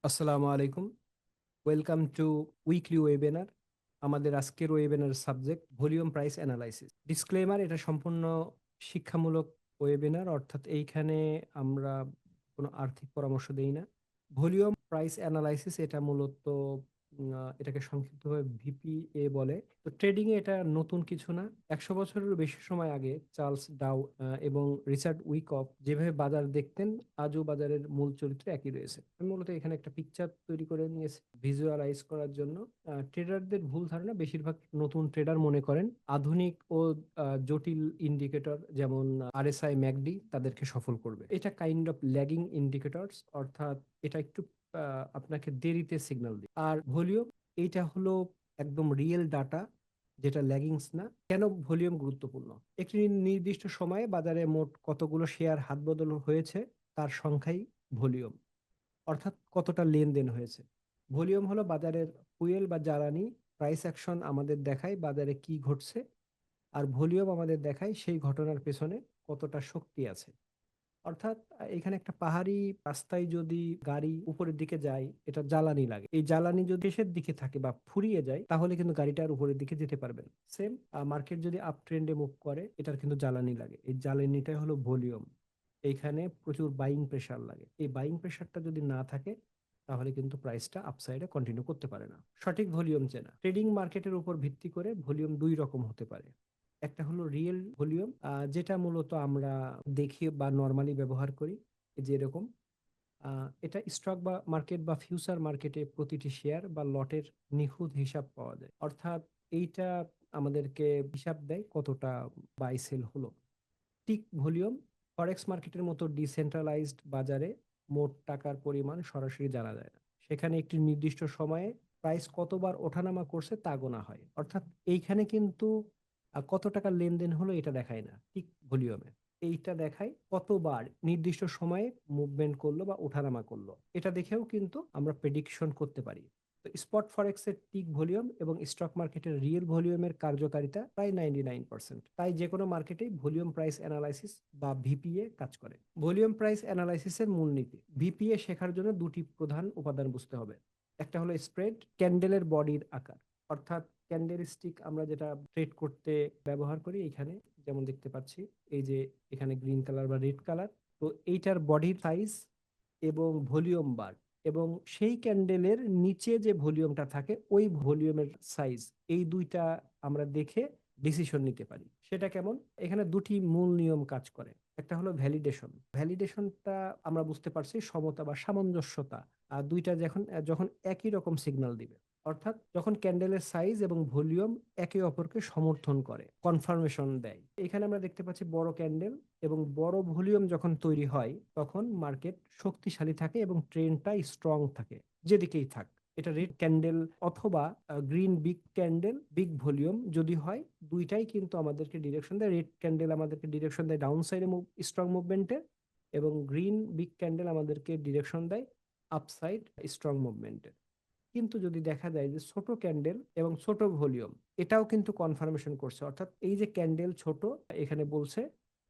আসসালামু আলাইকুম। Welcome to weekly webinar. আমাদের আজকের webinar subject volume price analysis. Disclaimer, এটা সম্পূর্ণ শিক্ষামূলক ওয়েবিনার, অর্থাৎ এইখানে আমরা কোনো আর্থিক পরামর্শ দেই না। ভলিউম প্রাইস অ্যানালাইসিস এটা মূলত এটাকে সংক্ষিপ্তভাবে ভিপিএ বলে। তো ট্রেডিং এ এটা নতুন কিছু না। 100 বছরেরও বেশি সময় আগে চার্লস ডাউ এবং রিচার্ড উইকফ যেভাবে বাজার দেখতেন, আজও বাজারের মূল চরিত্র একই রয়েছে। আমি মূলত এখানে একটা পিকচার তৈরি করে নিয়েছি ভিজুয়ালাইজ করার জন্য। ট্রেডারদের ভুল ধারণা, বেশিরভাগ নতুন ট্রেডার মনে করেন আধুনিক ও জটিল ইন্ডিকেটর যেমন আরএসআই ম্যাকডি তাদেরকে সফল করবে। এটা কাইন্ড অফ ল্যাগিং ইন্ডিকেটরস, অর্থাৎ এটা একটু আপনাকে দেরিতে সিগন্যাল দিই। আর ভলিউম, এইটা হলো একদম রিয়েল ডাটা, যেটা ল্যাগিংস না। কেন ভলিউম গুরুত্বপূর্ণ? একটি নির্দিষ্ট সময়ে বাজারে মোট কতগুলো শেয়ার হাত বদল হয়েছে তার সংখ্যাই ভলিউম, অর্থাৎ কতটা লেনদেন হয়েছে। ভলিউম হলো বাজারের ফুয়েল বা জ্বালানি। প্রাইস অ্যাকশন আমাদের দেখায় বাজারে কি ঘটছে, আর ভলিউম আমাদের দেখায় সেই ঘটনার পেছনে কতটা শক্তি আছে। অর্থাৎ এখানে একটা পাহাড়ি রাস্তায় যদি গাড়ি উপরের দিকে যায়, এটা জ্বালানি লাগে। এই জ্বালানি যদি শেষের দিকে থাকে বা ফুরিয়ে যায়, তাহলে কিন্তু গাড়িটা আর উপরের দিকে যেতে পারবে না। সেম, মার্কেট যদি আপ ট্রেন্ডে মুভ করে, এটার কিন্তু জ্বালানি লাগে। এই জ্বালানিটাই হলো ভলিউম। এইখানে প্রচুর বাইং প্রেসার লাগে। এই বাইং প্রেসারটা যদি না থাকে, তাহলে কিন্তু প্রাইসটা আপসাইডে কন্টিনিউ করতে পারে না। সঠিক ভলিউম চেনা, ট্রেডিং মার্কেটের উপর ভিত্তি করে ভলিউম দুই রকম হতে পারে। একটা হলো রিয়েল ভলিউম, যেটা মূলত আমরা দেখি বা নর্মালি ব্যবহার করি, যেরকম এটা স্টক বা মার্কেট বা ফিউচার মার্কেটে প্রতিটি শেয়ার বা লটের নিখুঁত হিসাব পাওয়া যায়। অর্থাৎ এইটা আমাদেরকে হিসাব দেয় কতটা বাই সেল হলো। টিক ভলিউম, ফরেক্স মার্কেটের মতো ডিসেন্ট্রালাইজড বাজারে মোট টাকার পরিমাণ সরাসরি জানা যায় না। সেখানে একটি নির্দিষ্ট সময়ে প্রাইস কতবার ওঠানামা করছে তা গোনা হয়। অর্থাৎ এইখানে কিন্তু কত টাকা লেনদেন হলো এটা দেখায় না টিক ভলিউমে। এইটা দেখায় কতবার নির্দিষ্ট সময়ে মুভমেন্ট করলো বা ওঠানামা করলো। এটা দেখেও কিন্তু আমরা প্রেডিকশন করতে পারি। তো স্পট ফরেক্সের টিক ভলিউম এবং স্টক মার্কেটের রিয়েল ভলিউমের কার্যকারিতা প্রায় 99%। তাই যে কোনো মার্কেটেই ভলিউম প্রাইস অ্যানালাইসিস বা ভিপিএ কাজ করে। ভলিউম প্রাইস অ্যানালাইসিসের মূলনীতি, ভিপিএ শেখার জন্য দুটি প্রধান উপাদান বুঝতে হবে। একটা হলো স্প্রেড, ক্যান্ডেলের বডির আকার, অর্থাৎ ক্যান্ডেল স্টিক আমরা যেটা ট্রেড করতে ব্যবহার করি। এখানে যেমন দেখতে পাচ্ছি, এই যে এখানে গ্রিন কালার বা রেড কালার, তো এইটার বডির সাইজ এবং ভলিউম বার, এবং সেই ক্যান্ডেলের নিচে যে ভলিউমটা থাকে ওই ভলিউমের সাইজ, এই দুইটা আমরা দেখে ডিসিশন নিতে পারি। সেটা কেমন? এখানে দুটি মূল নিয়ম কাজ করে। একটা হলো ভ্যালিডেশন। ভ্যালিডেশনটা আমরা বুঝতে পারছি সমতা বা সামঞ্জস্যতা। আর দুইটা যখন যখন একই রকম সিগন্যাল দিবে, অর্থাৎ যখন ক্যান্ডেলের সাইজ এবং ভলিউম একে অপরকে সমর্থন করে, কনফার্মেশন দেয়। এখানে আমরা দেখতে পাচ্ছি বড় ক্যান্ডেল এবং বড় ভলিউম যখন তৈরি হয়, তখন মার্কেট শক্তিশালী থাকে এবং ট্রেন্ডটা স্ট্রং থাকে, যেদিকেই থাক। এটা রেড ক্যান্ডেল অথবা green big candle big volume যদি হয়, দুইটাই কিন্তু আমাদেরকে ডিরেকশন দেয়। রেড ক্যান্ডেল আমাদেরকে ডিরেকশন দেয় ডাউন সাইডে স্ট্রং মুভমেন্টের, এবং গ্রিন বিগ ক্যান্ডেল আমাদেরকে ডিরেকশন দেয় আপসাইড স্ট্রং মুভমেন্টের। কিন্তু যদি দেখা যায় যে ছোট ক্যান্ডেল এবং ছোট ভলিউম, এটাও কিন্তু কনফার্মেশন করছে। অর্থাৎ এই যে ক্যান্ডেল ছোট, এখানে বলছে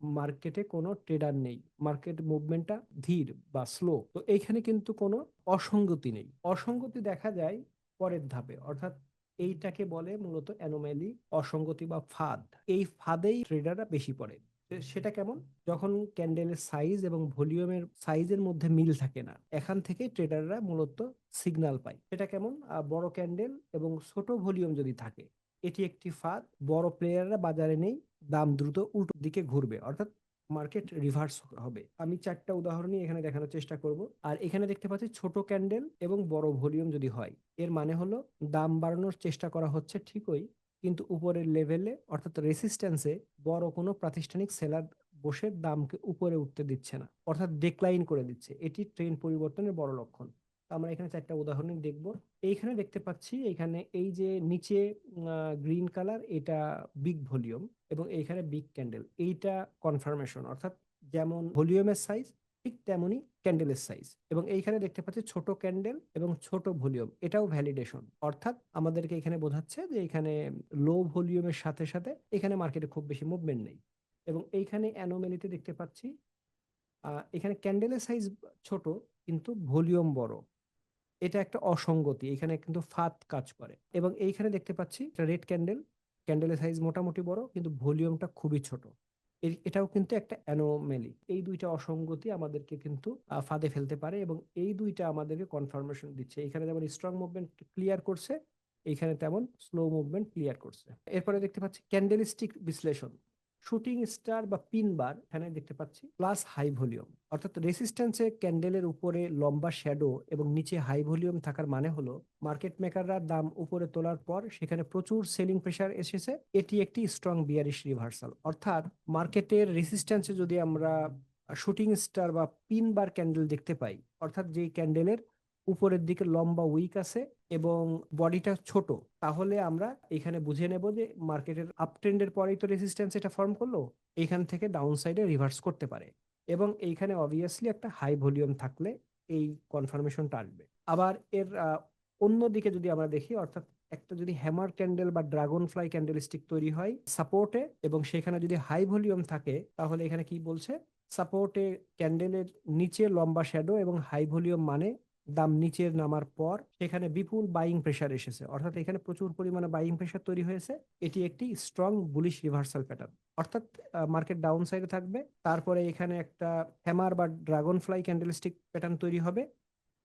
মার্কেটে কোনো ট্রেডার নেই, মার্কেট মুভমেন্টটা ধীর বা স্লো। তো এইখানে কিন্তু কোনো অসঙ্গতি নেই। অসঙ্গতি দেখা যায় পরের ধাপে, অর্থাৎ এইটাকে বলে মূলত অ্যানোম্যালি, অসঙ্গতি বা ফাঁদ। এই ফাঁদেই ট্রেডাররা বেশি পড়ে। সেটা কেমন? যখন ক্যান্ডেলের সাইজ এবং ভলিউমের সাইজের মধ্যে মিল থাকে না, এখান থেকে ট্রেডাররা মূলত সিগন্যাল পায়। সেটা কেমন? বড় ক্যান্ডেল এবং ছোট ভলিউম যদি থাকে, এটি একটি ফাঁদ। বড় প্লেয়াররা বাজারে নেই, দাম দ্রুত উল্টো দিকে ঘুরবে, অর্থাৎ মার্কেট রিভার্স হবে। আমি চারটা উদাহরণই এখানে দেখানোর চেষ্টা করব। আর এখানে দেখতে পাচ্ছি ছোট ক্যান্ডেল এবং বড় ভলিউম যদি হয়, এর মানে হলো দাম বাড়ানোর চেষ্টা করা হচ্ছে ঠিকই, কিন্তু উপরের লেভেলে অর্থাৎ রেসিস্ট্যান্সে বড় কোনো প্রাতিষ্ঠানিক সেলার বসে দামকে উপরে উঠতে দিচ্ছে না, অর্থাৎ ডিক্লাইন করে দিচ্ছে। এটি ট্রেন্ড পরিবর্তনের বড় লক্ষণ। তো আমরা এখানে চারটা উদাহরণ দেখব। এইখানে দেখতে পাচ্ছি, এখানে এই যে নিচে গ্রিন কালার, এটা বিগ ভলিউম, এবং এইখানে বিগ ক্যান্ডেল, এইটা কনফার্মেশন। অর্থাৎ যেমন ভলিউমের সাইজ, ঠিক তেমনি ক্যান্ডেলের সাইজ। এবং এইখানে দেখতে পাচ্ছি ছোট ক্যান্ডেল এবং ছোট ভলিউম, এটাও ভ্যালিডেশন। অর্থাৎ আমাদেরকে এখানে বোঝাচ্ছে যে এখানে লো ভলিউমের সাথে সাথে এখানে মার্কেটে খুব বেশি মুভমেন্ট নেই। এবং এইখানে অ্যানোমেলিতে দেখতে পাচ্ছি এখানে ক্যান্ডেলের সাইজ ছোট কিন্তু ভলিউম বড়। এটা একটা অসঙ্গতি, এখানে কিন্তু ফাঁদ কাজ করে। এবং এইখানে দেখতে পাচ্ছি একটা রেড ক্যান্ডেল, ক্যান্ডেলের সাইজ মোটামুটি বড় কিন্তু ভলিউমটা খুবই ছোট। এটাও কিন্তু একটা অ্যানোমেলি। এই দুইটা অসঙ্গতি আমাদেরকে কিন্তু ফাঁদে ফেলতে পারে এবং এই দুইটা আমাদেরকে কনফার্মেশন দিচ্ছে। এখানে যেমন স্ট্রং মুভমেন্ট ক্লিয়ার করছে, এইখানে তেমন স্লো মুভমেন্ট ক্লিয়ার করছে। এরপরে দেখতে পাচ্ছি ক্যান্ডেলস্টিক বিশ্লেষণ। শুটিং স্টার বা পিন বার এখানে দেখতে পাচ্ছি প্লাস হাই ভলিউম, অর্থাৎ রেসিস্ট্যান্সে ক্যান্ডেলের উপরে লম্বা শ্যাডো এবং নিচে হাই ভলিউম থাকার মানে হলো মার্কেট মেকাররা দাম উপরে তোলার পর সেখানে প্রচুর সেলিং প্রেসার এসেছে, এটি একটি স্ট্রং বিয়ারিশ রিভার্সাল। অর্থাৎ মার্কেটের রেসিস্ট্যান্সে যদি আমরা শুটিং স্টার বা পিন বার ক্যান্ডেল দেখতে পাই, অর্থাৎ যেই ক্যান্ডেলের উপরের দিকে লম্বা উইক আছে এবং বডিটা ছোট, তাহলে আমরা এখানে বুঝে নেব যে মার্কেটের আপ ট্রেন্ডের পরেই তো রেজিস্ট্যান্স এটা ফর্ম করলো, এইখান থেকে ডাউন সাইডে রিভার্স করতে পারে। এবং এইখানে অবভিয়াসলি একটা হাই ভলিউম থাকলে এই কনফার্মেশনটা আসবে। আবার এর অন্য দিকে যদি আমরা দেখি, অর্থাৎ একটা যদি হ্যামার ক্যান্ডেল বা ড্রাগন ফ্লাই ক্যান্ডেল স্টিক তৈরি হয় সাপোর্টে এবং সেখানে যদি হাই ভলিউম থাকে, তাহলে এখানে কি বলছে, সাপোর্টে ক্যান্ডেলের নিচে লম্বা শ্যাডো এবং হাই ভলিউম মানে দাম নিচের নামার পর সেখানে বিপুল বাইং প্রেসার এসেছে, অর্থাৎ এখানে প্রচুর পরিমাণে বাইং প্রেসার তৈরি হয়েছে। এটি একটি স্ট্রং বুলিশ রিভার্সাল প্যাটার্ন, অর্থাৎ মার্কেট ডাউন সাইডে থাকবে। তারপরে এখানে একটা হ্যামার বা ড্রাগন ফ্লাই ক্যান্ডেলস্টিক প্যাটার্ন তৈরি হবে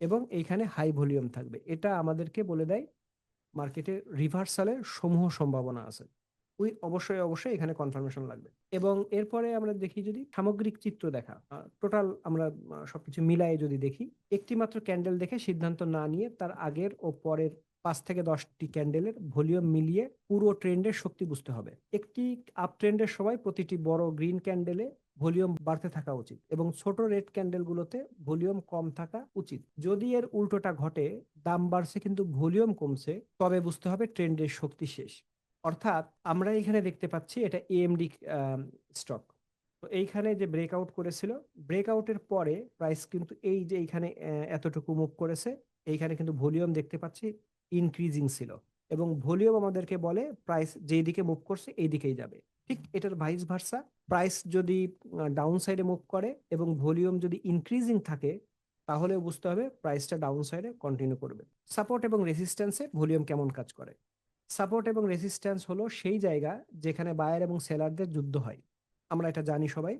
এবং এইখানে হাই ভলিউম থাকবে। এটা আমাদেরকে বলে দেয় মার্কেটে রিভার্সালের সমূহ সম্ভাবনা আছে। ওই অবশ্যই অবশ্যই এখানে কনফার্মেশন লাগবে। এবং এরপরে আমরা দেখি যদি সামগ্রিক চিত্র দেখা, টোটাল আমরা সবকিছু মিলায়ে যদি দেখি, একটি মাত্র ক্যান্ডেল দেখে সিদ্ধান্ত না নিয়ে তার আগের ও পরের 5 থেকে 10টি ক্যান্ডেলের ভলিউম মিলিয়ে পুরো ট্রেন্ডের শক্তি বুঝতে হবে। একটি আপ ট্রেন্ডের সময় প্রতিটি বড় গ্রিন ক্যান্ডেলে ভলিউম বাড়তে থাকা উচিত এবং ছোট রেড ক্যান্ডেলগুলোতে ভলিউম কম থাকা উচিত। যদি এর উল্টোটা ঘটে, দাম বাড়ছে কিন্তু ভলিউম কমছে, তবে বুঝতে হবে ট্রেন্ডের শক্তি শেষ। অর্থাৎ আমরা এখানে দেখতে পাচ্ছি এটা এএমডি স্টক। তো এইখানে যে ব্রেকআউট করেছিল, ব্রেকআউটের পরে প্রাইস কিন্তু এই যে এইখানে এতটুকু মুভ করেছে, এইখানে কিন্তু ভলিউম দেখতে পাচ্ছি ইনক্রিজিং ছিল এবং ভলিউম আমাদেরকে বলে প্রাইস যেই দিকে মুভ করছে এই দিকেই যাবে। ঠিক এটার ভাইস ভার্সা, প্রাইস যদি ডাউন সাইডে মুভ করে এবং ভলিউম যদি ইনক্রিজিং থাকে, তাহলে বুঝতে হবে প্রাইসটা ডাউন সাইডে কন্টিনিউ করবে। সাপোর্ট এবং রেজিস্ট্যান্সে ভলিউম কেমন কাজ করে? সাপোর্ট এবং রেজিস্ট্যান্স হলো সেই জায়গা যেখানে বায়ার এবং সেলারদের যুদ্ধ হয়, আমরা এটা জানি সবাই।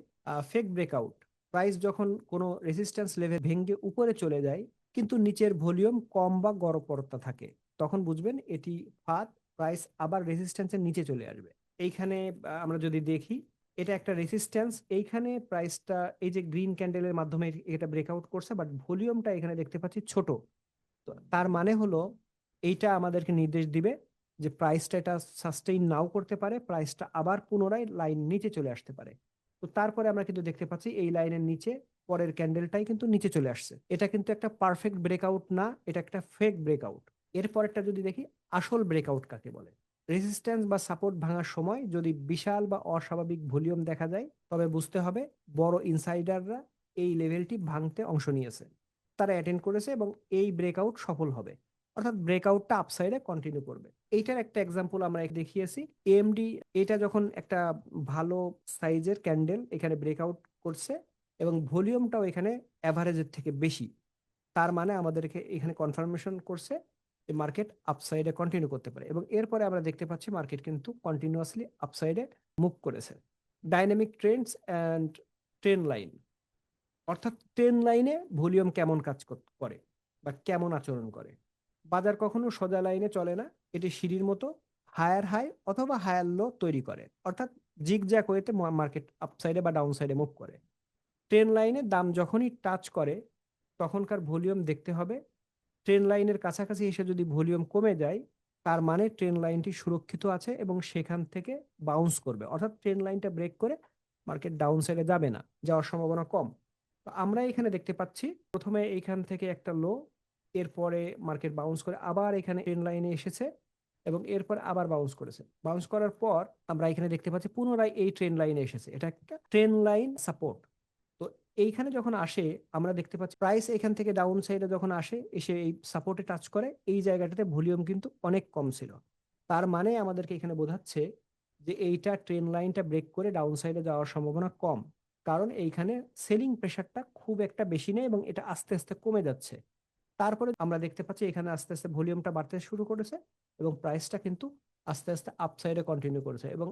ফেক ব্রেকআউট, প্রাইস যখন কোনো রেজিস্ট্যান্স লেভেল ভেঙে উপরে চলে যায় কিন্তু নিচের ভলিউম কম বা গড়পড়তা থাকে, তখন বুঝবেন এটি ফাঁদ, প্রাইস আবার রেজিস্ট্যান্সের নিচে চলে আসবে। এইখানে আমরা যদি দেখি, এটা একটা রেজিস্ট্যান্স, এইখানে প্রাইসটা এই যে গ্রিন ক্যান্ডেলের মাধ্যমে এটা ব্রেকআউট করছে, বাট ভলিউমটা এখানে দেখতে পাচ্ছি ছোট। তো তার মানে হলো এইটা আমাদেরকে নির্দেশ দিবে যে প্রাইসটা এটা সাস্টেইন নাও করতে পারে, প্রাইসটা আবার পুনরায় লাইন নিচে চলে আসতে পারে। তো তারপরে আমরা কিন্তু দেখতে পাচ্ছি এই লাইনের নিচে পরের ক্যান্ডেলটাই কিন্তু নিচে চলে আসছে। এটা কিন্তু একটা পারফেক্ট ব্রেকআউট না, এটা একটা ফেক ব্রেকআউট। এরপরেরটা যদি দেখি, আসল ব্রেকআউট কাকে বলে? রেজিস্ট্যান্স বা সাপোর্ট ভাঙার সময় যদি বিশাল বা অস্বাভাবিক ভলিউম দেখা যায়, তবে বুঝতে হবে বড় ইনসাইডাররা এই লেভেলটি ভাঙতে অংশ নিয়েছে, তারা অ্যাটেন্ড করেছে এবং এই ব্রেকআউট সফল হবে, অর্থাৎ ব্রেকআউটটা আপসাইডে কন্টিনিউ করবে। এইটার একটা এক্সাম্পল আমরা দেখিয়েছি। এএমডি, এটা যখন একটা ভালো সাইজের ক্যান্ডেল এখানে ব্রেকআউট করছে এবং ভলিউমটাও এখানে অ্যাভারেজের থেকে বেশি, তার মানে আমাদেরকে এখানে কনফার্মেশন করছে যে মার্কেট আপসাইডে কন্টিনিউ করতে পারে এবং এরপরে আমরা দেখতে পাচ্ছি মার্কেট কিন্তু কন্টিনিউয়াসলি আপসাইডে মুভ করেছে। Dynamic Trends and train line, অর্থাৎ ট্রেন লাইনে ভলিউম কেমন কাজ করে বা কেমন আচরণ করে। বাজার কখনো সোজা লাইনে চলে না, এটি সিঁড়ির মতো হায়ার হাই অথবা হায়ার লো তৈরি করে, অর্থাৎ জিগজ্যাগ ওয়েতে মার্কেট আপসাইডে বা ডাউন সাইডে মুভ করে। ট্রেন লাইনে দাম যখনই টাচ করে তখনকার ভলিউম দেখতে হবে, ট্রেন লাইনের কাছাকাছি এসে যদি ভলিউম কমে যায়, তার মানে ট্রেন লাইনটি সুরক্ষিত আছে এবং সেখান থেকে বাউন্স করবে, অর্থাৎ ট্রেন লাইনটা ব্রেক করে মার্কেট ডাউন সাইডে যাবে না, যাওয়ার সম্ভাবনা কম। তো আমরা এখানে দেখতে পাচ্ছি প্রথমে এইখান থেকে একটা লো, এরপরে মার্কেট বাউন্স করে আবার এখানে ট্রেন লাইনে এসেছে এবং এরপর আবার বাউন্স করেছে। বাউন্স করার পর আমরা এখানে দেখতে পাচ্ছি পুনরায় এই ট্রেন লাইনে এসেছে, এটা একটা ট্রেন লাইন সাপোর্ট। তো এইখানে যখন আসে আমরা দেখতে পাচ্ছি প্রাইস এখান থেকে ডাউন সাইডে যখন আসে এসে এই সাপোর্টে টাচ করে, এই জায়গাটাতে ভলিউম কিন্তু অনেক কম ছিল। তার মানে আমাদেরকে এখানে বোঝাচ্ছে যে এইটা ট্রেন লাইনটা ব্রেক করে ডাউন সাইডে যাওয়ার সম্ভাবনা কম, কারণ এইখানে সেলিং প্রেশারটা খুব একটা বেশি নেই এবং এটা আস্তে আস্তে কমে যাচ্ছে। তারপরে আমরা দেখতে পাচ্ছি এখানে আস্তে আস্তে ভলিউমটা বাড়তে শুরু করেছে এবং প্রাইসটা কিন্তু আস্তে আস্তে আপসাইডে কন্টিনিউ করেছে, এবং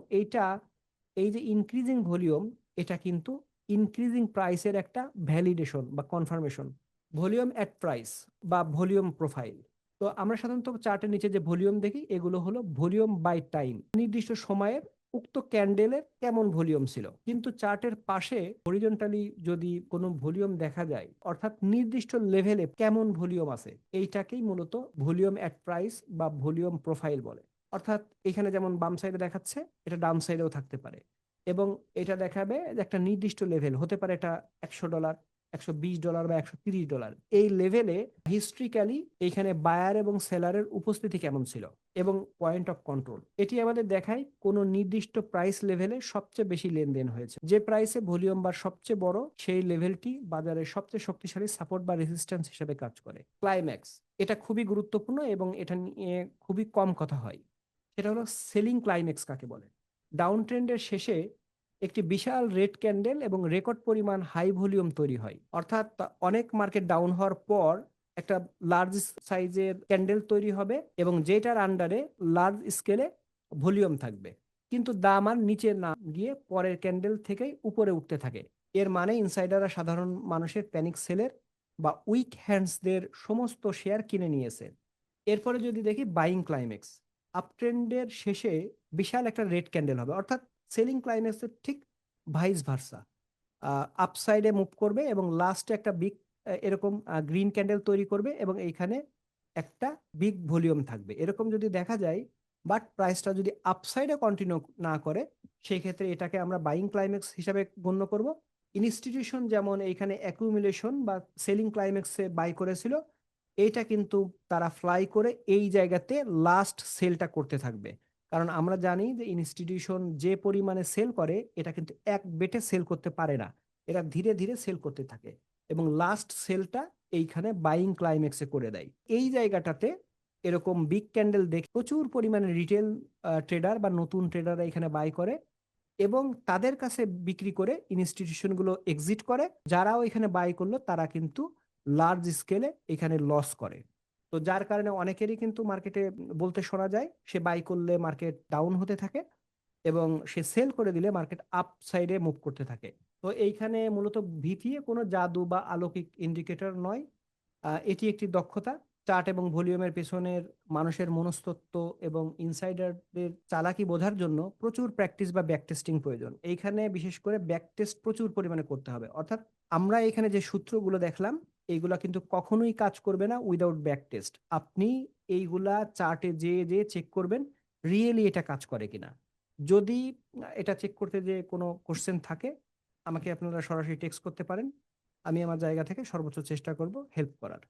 এই যে ইনক্রিজিং ভলিউম, এটা কিন্তু ইনক্রিজিং প্রাইসের একটা ভ্যালিডেশন বা কনফার্মেশন। ভলিউম অ্যাট প্রাইস বা ভলিউম প্রোফাইল। তো আমরা সাধারণত চার্টের নিচে যে ভলিউম দেখি এগুলো হলো ভলিউম বাই টাইম, নির্দিষ্ট সময়ের উক্ত ক্যান্ডেলের কেমন ভলিউম ছিল। কিন্তু চার্টের পাশে হরিজন্টালি যদি কোনো ভলিউম দেখা যায়, অর্থাৎ নির্দিষ্ট লেভেলে কেমন ভলিউম আছে, এইটাকেই মূলত ভলিউম অ্যাট প্রাইস বা ভলিউম প্রোফাইল বলে। অর্থাৎ এখানে যেমন বাম সাইডে দেখাচ্ছে, এটা ডান সাইডেও থাকতে পারে, এবং এটা দেখাবে যে একটা নির্দিষ্ট লেভেল হতে পারে, এটা $100, $120 বা $130। এই লেভেলে হিস্ট্রিক্যালি এখানে বায়ার এবং সেলারের উপস্থিতি কেমন ছিল এবং পয়েন্ট অফ কন্ট্রোল, এটি আমাদের দেখায় কোন নির্দিষ্ট প্রাইস লেভেলে সবচেয়ে বেশি লেনদেন হয়েছে। যে প্রাইসে ভলিউম বার সবচেয়ে বড়, সেই লেভেলটি বাজারের সবচেয়ে শক্তিশালী সাপোর্ট বা রেজিস্ট্যান্স হিসেবে কাজ করে। ক্লাইম্যাক্স, এটা খুবই গুরুত্বপূর্ণ এবং এটা নিয়ে খুবই কম কথা হয়। সেটা হলো সেলিং ক্লাইম্যাক্স কাকে বলে। ডাউন ট্রেন্ডের শেষে একটি বিশাল রেড ক্যান্ডেল এবং রেকর্ড পরিমাণ হাই ভলিউম তৈরি হয়, অর্থাৎ অনেক মার্কেট ডাউন হওয়ার পর একটা লার্জ সাইজের ক্যান্ডেল তৈরি হবে এবং যেটার আন্ডারে লার্জ স্কেলে ভলিউম থাকবে, কিন্তু দাম আর নিচে না গিয়ে পরের ক্যান্ডেল থেকেই উপরে উঠতে থাকে। এর মানে ইনসাইডাররা সাধারণ মানুষের প্যানিক সেলের বা উইক হ্যান্ডসদের সমস্ত শেয়ার কিনে নিয়েছে। এরপরে যদি দেখি বাইং ক্লাইম্যাক্স, আপট্রেন্ডের শেষে বিশাল একটা রেড ক্যান্ডেল হবে, অর্থাৎ সেলিং ক্লাইম্যাক্সের ঠিক ভাইস ভার্সা, আপসাইডে মুভ করবে এবং লাস্টে একটা বিগ এরকম গ্রিন ক্যান্ডেল তৈরি করবে এবং এইখানে একটা বিগ ভলিউম থাকবে, এরকম যদি দেখা যায়। বাট প্রাইসটা যদি আপসাইডে কন্টিনিউ না করে, সেই ক্ষেত্রে এটাকে আমরা বাইং ক্লাইম্যাক্স হিসাবে গণ্য করব। ইনস্টিটিউশন যেমন এইখানে অ্যাকুমুলেশন বা সেলিং ক্লাইম্যাক্সে বাই করেছিল, এইটা কিন্তু তারা ফ্লাই করে এই জায়গাতে লাস্ট সেলটা করতে থাকবে। কারণ আমরা জানি যে ইনস্টিটিউশন যে পরিমাণে সেল করে, এটা কিন্তু এক বেটে সেল করতে পারে না, এরা ধীরে ধীরে সেল করতে থাকে এবং লাস্ট সেলটা এইখানে বাইং ক্লাইম্যাক্সে করে দেয়। এই জায়গাটাতে এরকম বিগ ক্যান্ডেল দেখে প্রচুর পরিমাণে রিটেল ট্রেডার বা নতুন ট্রেডাররা এখানে বাই করে এবং তাদের কাছে বিক্রি করে ইনস্টিটিউশনগুলো এক্সিট করে। যারাও এখানে বাই করলো তারা কিন্তু লার্জ স্কেলে এখানে লস করে। তো যার কারণে অনেকেরই কিন্তু মার্কেটে বলতে শোনা যায়, সে বাই করলে মার্কেট ডাউন হতে থাকে এবং সে সেল করে দিলে মার্কেট আপ সাইডে মুভ করতে থাকে। তো এইখানে মূলত ভিপিএ কোনো জাদু বা অলৌকিক ইন্ডিকেটর নয়, এটি একটি দক্ষতা। চার্ট এবং ভলিউমের পেছনের মানুষের মনস্তত্ত্ব এবং ইনসাইডারদের চালাকি বোঝার জন্য প্রচুর প্র্যাকটিস বা ব্যাক টেস্টিং প্রয়োজন। এইখানে বিশেষ করে ব্যাক টেস্ট প্রচুর পরিমাণে করতে হবে, অর্থাৎ আমরা এখানে যে সূত্রগুলো দেখলাম এইগুলা কিন্তু কখনোই কাজ করবে না উইদাউট ব্যাক টেস্ট। আপনি এইগুলা চার্টে যে যে চেক করবেন রিয়েলি এটা কাজ করে কিনা। যদি এটা চেক করতে যে কোনো কোশ্চেন থাকে, আমাকে আপনারা সরাসরি টেক্সট করতে পারেন। আমি আমার জায়গা থেকে সর্বোচ্চ চেষ্টা করব হেল্প করার।